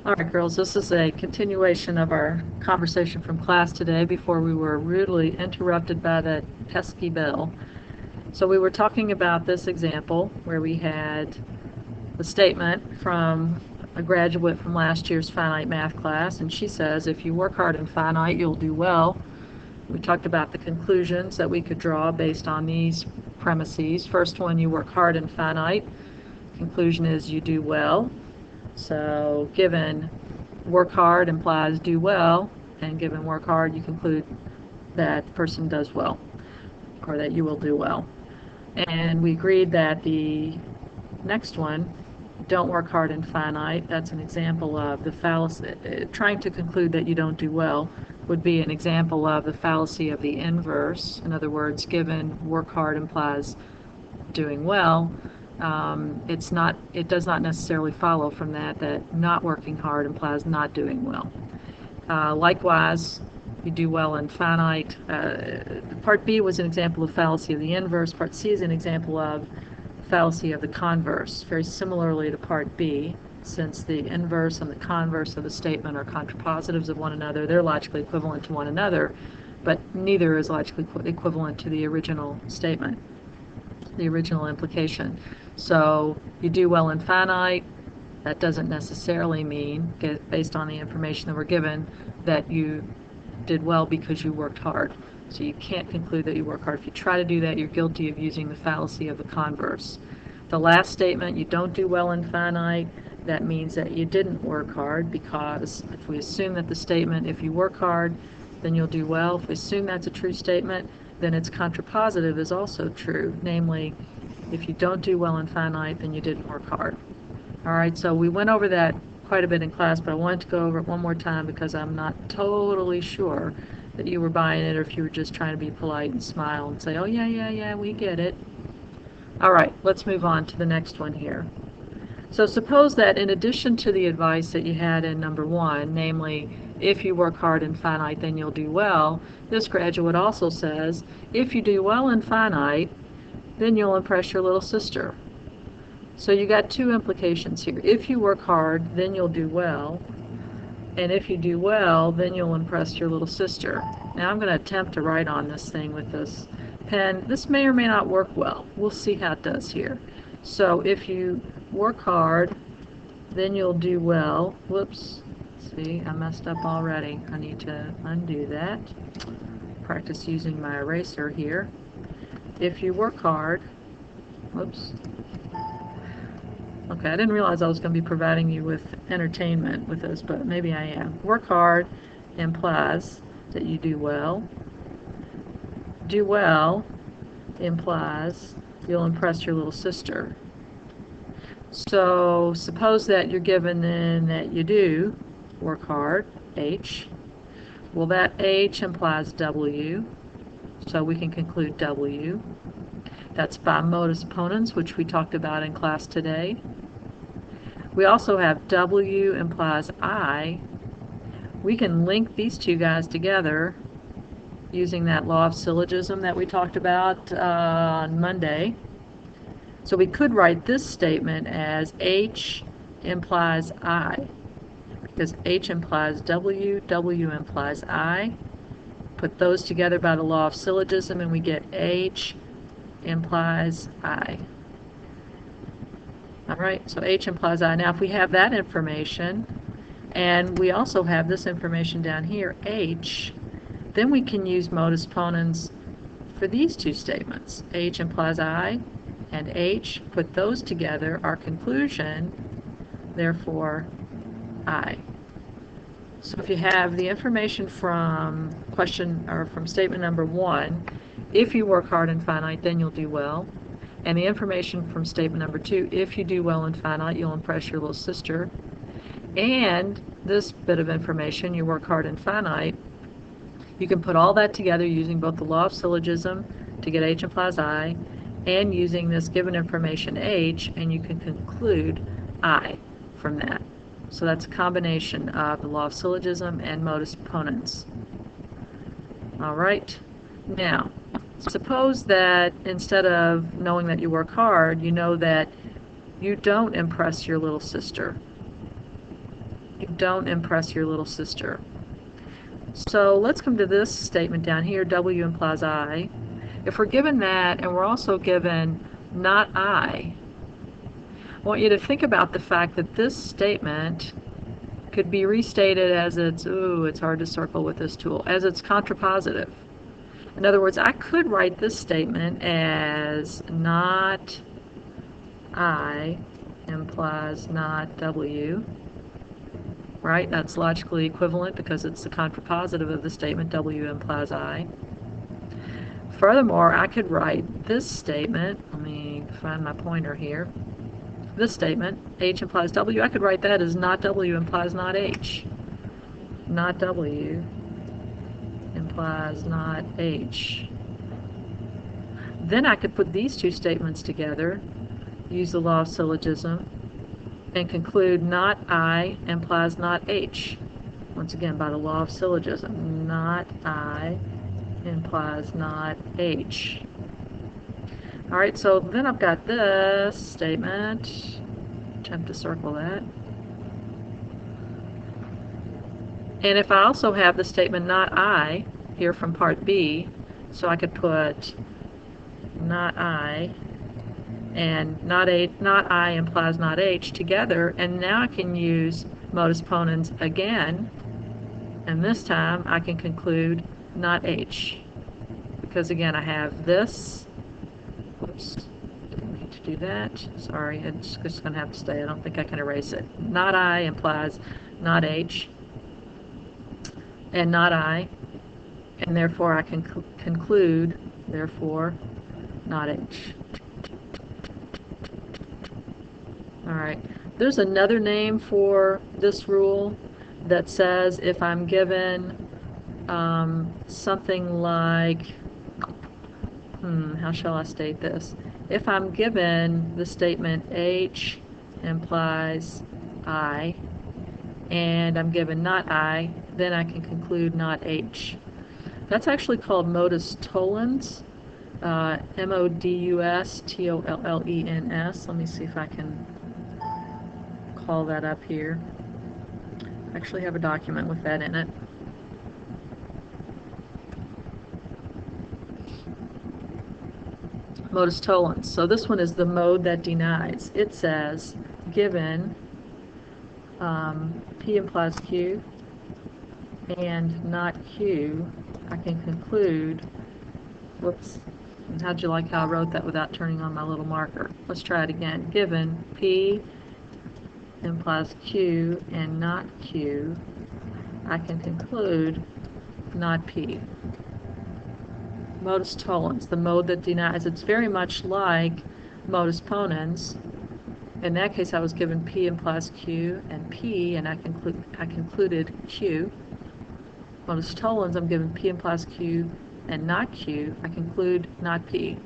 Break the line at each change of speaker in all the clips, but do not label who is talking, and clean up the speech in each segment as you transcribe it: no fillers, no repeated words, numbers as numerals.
All right, girls, this is a continuation of our conversation from class today before we were rudely interrupted by that pesky bell. So we were talking about this example where we had the statement from a graduate from last year's finite math class, and she says, if you work hard in finite, you'll do well. We talked about the conclusions that we could draw based on these premises. First one, you work hard in finite. Conclusion is you do well. So given work hard implies do well, and given work hard, you conclude that the person does well, or that you will do well. And we agreed that the next one, don't work hard in finite, that's an example of the fallacy. Trying to conclude that you don't do well would be an example of the fallacy of the inverse. In other words, given work hard implies doing well, it does not necessarily follow from that not working hard implies not doing well. Likewise, you do well in finite. Part B was an example of fallacy of the inverse. Part C is an example of fallacy of the converse. Very similarly to Part B, since the inverse and the converse of the statement are contrapositives of one another, they're logically equivalent to one another, but neither is logically equivalent to the original statement, the original implication. So you do well in finite, that doesn't necessarily mean, based on the information that we're given, that you did well because you worked hard. So you can't conclude that you work hard. If you try to do that, you're guilty of using the fallacy of the converse. The last statement, you don't do well in finite, that means that you didn't work hard, because if we assume that the statement, if you work hard, then you'll do well. If we assume that's a true statement, then its contrapositive is also true, namely, if you don't do well in finite, then you didn't work hard. All right, so we went over that quite a bit in class, but I wanted to go over it one more time because I'm not totally sure that you were buying it, or if you were just trying to be polite and smile and say, oh yeah, we get it. All right, let's move on to the next one here. So suppose that in addition to the advice that you had in number one, namely, if you work hard in finite, then you'll do well, this graduate also says, if you do well in finite, then you'll impress your little sister. So you got two implications here. If you work hard, then you'll do well. And if you do well, then you'll impress your little sister. Now I'm going to attempt to write on this thing with this pen. This may or may not work well. We'll see how it does here. So if you work hard, then you'll do well. Whoops. See, I messed up already. I need to undo that. Practice using my eraser here. If you work hard, whoops. Okay, I didn't realize I was going to be providing you with entertainment with this, but maybe I am. Work hard implies that you do well. Do well implies you'll impress your little sister. So suppose that you're given then that you do work hard, H. Well, that H implies W, so we can conclude W. That's by modus ponens, which we talked about in class today. We also have W implies I. We can link these two guys together using that law of syllogism that we talked about on Monday. So we could write this statement as H implies I, because H implies W, W implies I. Put those together by the law of syllogism and we get H implies I. All right, so H implies I. Now if we have that information, and we also have this information down here, H, then we can use modus ponens for these two statements. H implies I and H, put those together, our conclusion, therefore I. So if you have the information from from statement number one, if you work hard in finite, then you'll do well. And the information from statement number two, if you do well in finite, you'll impress your little sister. And this bit of information, you work hard in finite, you can put all that together using both the law of syllogism to get H implies I, and using this given information H, and you can conclude I from that. So that's a combination of the law of syllogism and modus ponens. All right. Now, suppose that instead of knowing that you work hard, you know that you don't impress your little sister. You don't impress your little sister. So let's come to this statement down here, W implies I. If we're given that and we're also given not I want you to think about the fact that this statement could be restated as it's hard to circle with this tool, as it's contrapositive. In other words, I could write this statement as not I implies not W, right? That's logically equivalent because it's the contrapositive of the statement W implies I. Furthermore, I could write this statement, let me find my pointer here, this statement, H implies W, I could write that as not W implies not H. Not W implies not H. Then I could put these two statements together, use the law of syllogism, and conclude not I implies not H. Once again, by the law of syllogism, not I implies not H. All right, so then I've got this statement. Attempt to circle that. And if I also have the statement not I here from part B, so I could put not I and not I implies not H together, and now I can use modus ponens again, and this time I can conclude not H, because again I have this, whoops, didn't mean to do that, sorry, it's just going to have to stay, I don't think I can erase it. Not I implies not H, and not I, and therefore I can conclude, therefore, not H. Alright, there's another name for this rule that says if I'm given something like, how shall I state this? If I'm given the statement H implies I, and I'm given not I, then I can conclude not H. That's actually called modus tollens, M-O-D-U-S T-O-L-L-E-N-S. Let me see if I can call that up here. I actually have a document with that in it. Modus tollens. So this one is the mode that denies. It says, given P implies Q and not Q, I can conclude, whoops, how'd you like how I wrote that without turning on my little marker? Let's try it again. Given P implies Q and not Q, I can conclude not P. Modus tollens, the mode that denies. It's very much like modus ponens. In that case, I was given P implies Q and P, and I concluded Q. Modus tollens, I'm given P implies Q and not Q, I conclude not P.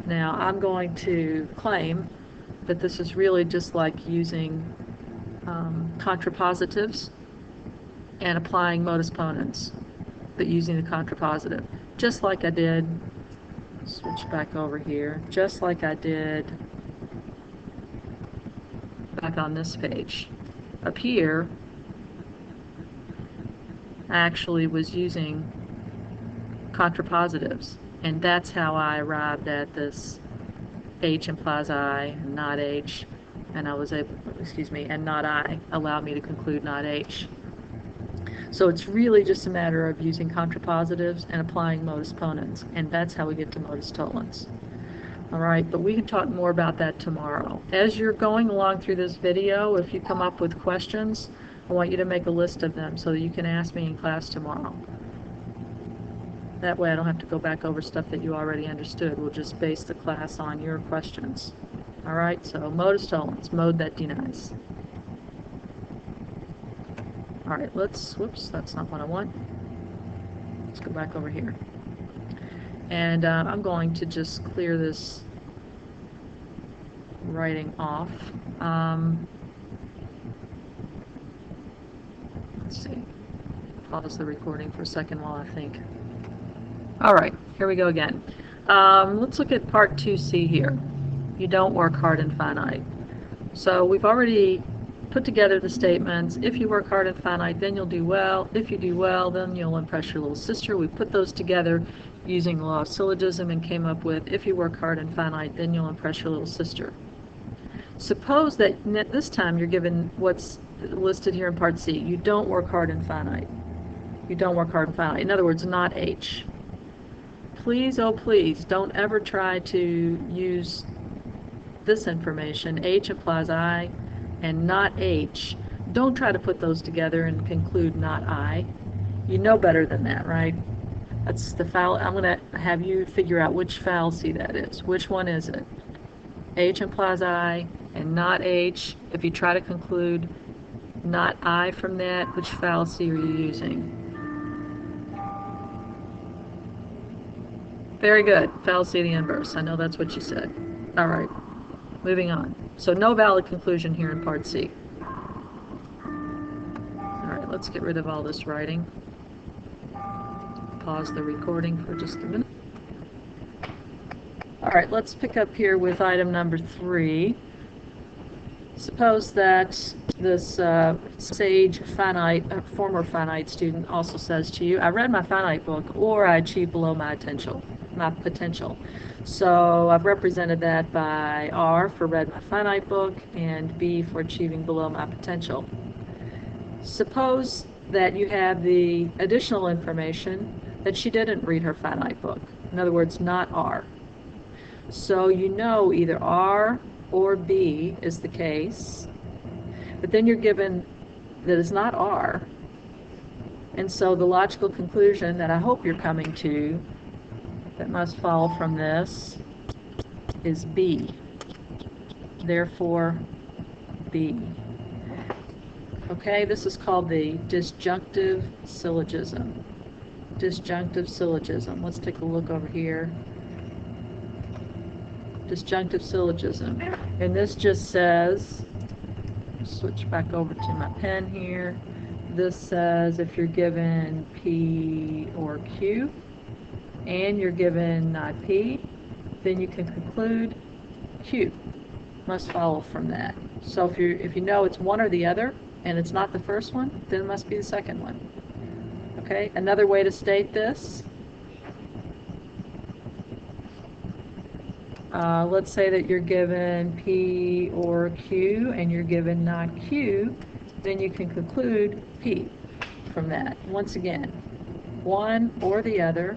Now, I'm going to claim that this is really just like using contrapositives and applying modus ponens, but using the contrapositive. Just like I did, switch back over here, just like I did back on this page. Up here, I actually was using contrapositives, and that's how I arrived at this H implies I, not H, and I was able, and not I allowed me to conclude not H. So it's really just a matter of using contrapositives and applying modus ponens, and that's how we get to modus tollens. All right, but we can talk more about that tomorrow. As you're going along through this video, if you come up with questions, I want you to make a list of them so that you can ask me in class tomorrow. That way I don't have to go back over stuff that you already understood. We'll just base the class on your questions. All right, so modus tollens, mode that denies. All right, whoops, that's not what I want. Let's go back over here. And I'm going to just clear this writing off. Let's see. Pause the recording for a second while I think. All right, here we go again. Let's look at part 2C here. You don't work hard and finite. So we've already put together the statements. If you work hard and finite, then you'll do well. If you do well, then you'll impress your little sister. We put those together using the law of syllogism and came up with, if you work hard and finite, then you'll impress your little sister. Suppose that this time you're given what's listed here in part C. You don't work hard and finite. You don't work hard and finite. In other words, not H. Please, oh please, don't ever try to use this information. H implies I and not H. Don't try to put those together and conclude not I. You know better than that, right? That's the fallacy. I'm going to have you figure out which fallacy that is. Which one is it? H implies I and not H. If you try to conclude not I from that, which fallacy are you using? Very good. Fallacy of the inverse. I know that's what you said. All right. Moving on. So no valid conclusion here in part C. All right, let's get rid of all this writing. Pause the recording for just a minute. All right, let's pick up here with item number 3. Suppose that this sage finite, former finite student also says to you, I read my finite book, or I achieved below my potential. So I've represented that by R for read my finite book and B for achieving below my potential. Suppose that you have the additional information that she didn't read her finite book. In other words, not R. So you know either R or B is the case, but then you're given that it's not R. And so the logical conclusion that I hope you're coming to that must follow from this is B. Therefore, B. Okay, this is called the disjunctive syllogism. Disjunctive syllogism. Let's take a look over here. Disjunctive syllogism. And this just says, switch back over to my pen here. This says if you're given P or Q, and you're given not P, then you can conclude Q must follow from that. So if you know it's one or the other, and it's not the first one, then it must be the second one. Okay, another way to state this, let's say that you're given P or Q, and you're given not Q, then you can conclude P from that. Once again, one or the other,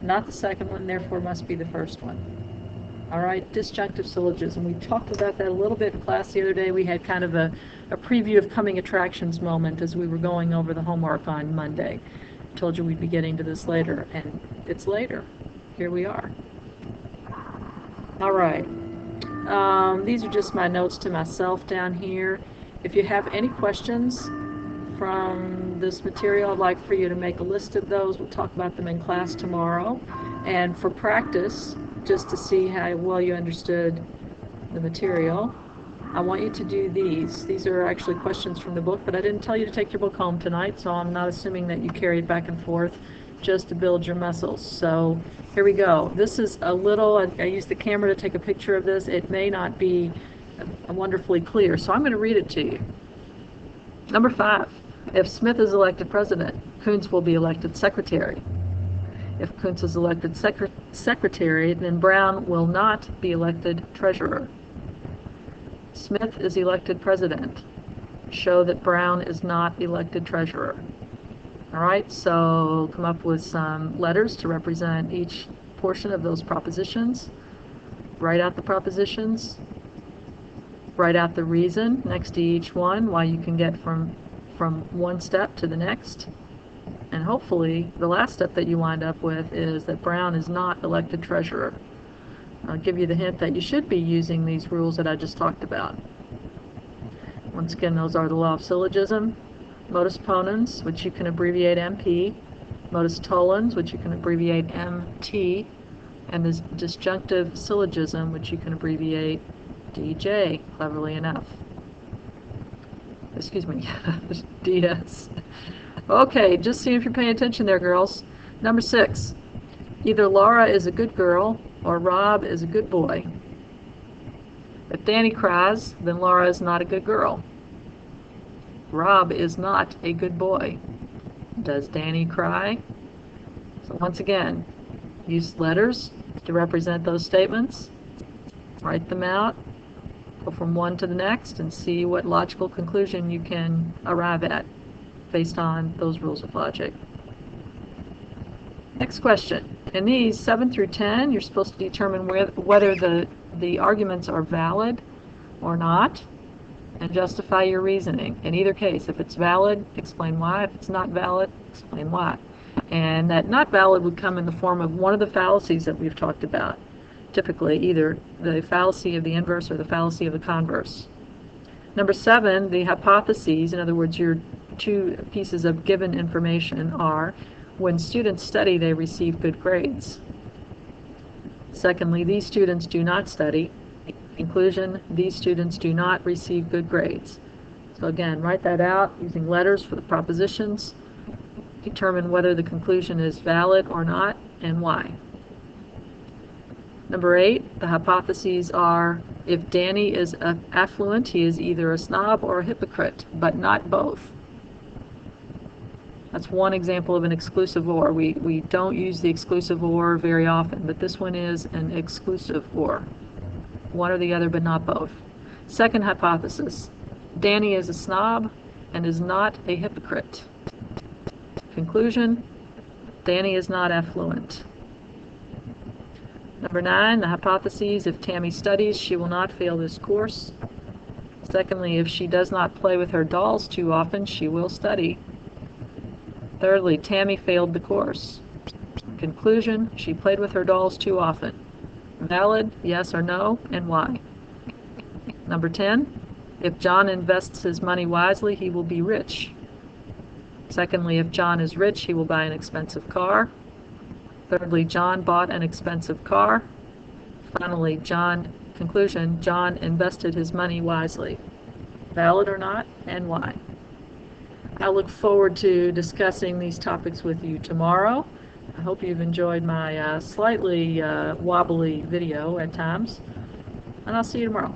not the second one, therefore must be the first one. All right, disjunctive syllogism. We talked about that a little bit in class the other day. We had kind of a preview of coming attractions moment as we were going over the homework on Monday. I told you we'd be getting to this later, and it's later. Here we are. All right. These are just my notes to myself down here. If you have any questions from this material, I'd like for you to make a list of those. We'll talk about them in class tomorrow. And for practice, just to see how well you understood the material, I want you to do these. These are actually questions from the book, but I didn't tell you to take your book home tonight, so I'm not assuming that you carry it back and forth just to build your muscles. So here we go. This is a little, I used the camera to take a picture of this. It may not be wonderfully clear, so I'm going to read it to you. Number 5. If Smith is elected president, Kuntz will be elected secretary. If Kuntz is elected secretary, then Brown will not be elected treasurer. Smith is elected president. Show that Brown is not elected treasurer. All right, so come up with some letters to represent each portion of those propositions. Write out the propositions. Write out the reason next to each one why you can get from one step to the next. And hopefully the last step that you wind up with is that Brown is not elected treasurer. I'll give you the hint that you should be using these rules that I just talked about. Once again, those are the law of syllogism, modus ponens, which you can abbreviate MP, modus tollens, which you can abbreviate MT, and this disjunctive syllogism, which you can abbreviate DJ, cleverly enough. Excuse me, DS. Okay, just see if you're paying attention there, girls. Number 6, either Laura is a good girl or Rob is a good boy. If Danny cries, then Laura is not a good girl. Rob is not a good boy. Does Danny cry? So once again, use letters to represent those statements. Write them out. Go from one to the next and see what logical conclusion you can arrive at based on those rules of logic. Next question. In these 7 through 10, you're supposed to determine whether the arguments are valid or not and justify your reasoning. In either case, if it's valid, explain why. If it's not valid, explain why. And that not valid would come in the form of one of the fallacies that we've talked about. Typically, either the fallacy of the inverse or the fallacy of the converse. Number 7, the hypotheses, in other words, your two pieces of given information are, when students study, they receive good grades. Secondly, these students do not study. Conclusion, these students do not receive good grades. So again, write that out using letters for the propositions. Determine whether the conclusion is valid or not and why. Number 8, the hypotheses are, if Danny is affluent, he is either a snob or a hypocrite, but not both. That's one example of an exclusive or. We don't use the exclusive or very often, but this one is an exclusive or. One or the other, but not both. Second hypothesis, Danny is a snob and is not a hypocrite. Conclusion, Danny is not affluent. Number 9, the hypotheses, if Tammy studies, she will not fail this course. Secondly, if she does not play with her dolls too often, she will study. Thirdly, Tammy failed the course. Conclusion, she played with her dolls too often. Valid, yes or no, and why? Number 10, if John invests his money wisely, he will be rich. Secondly, if John is rich, he will buy an expensive car. Thirdly, John bought an expensive car. Finally, conclusion, John invested his money wisely. Valid or not, and why? I look forward to discussing these topics with you tomorrow. I hope you've enjoyed my slightly wobbly video at times, and I'll see you tomorrow.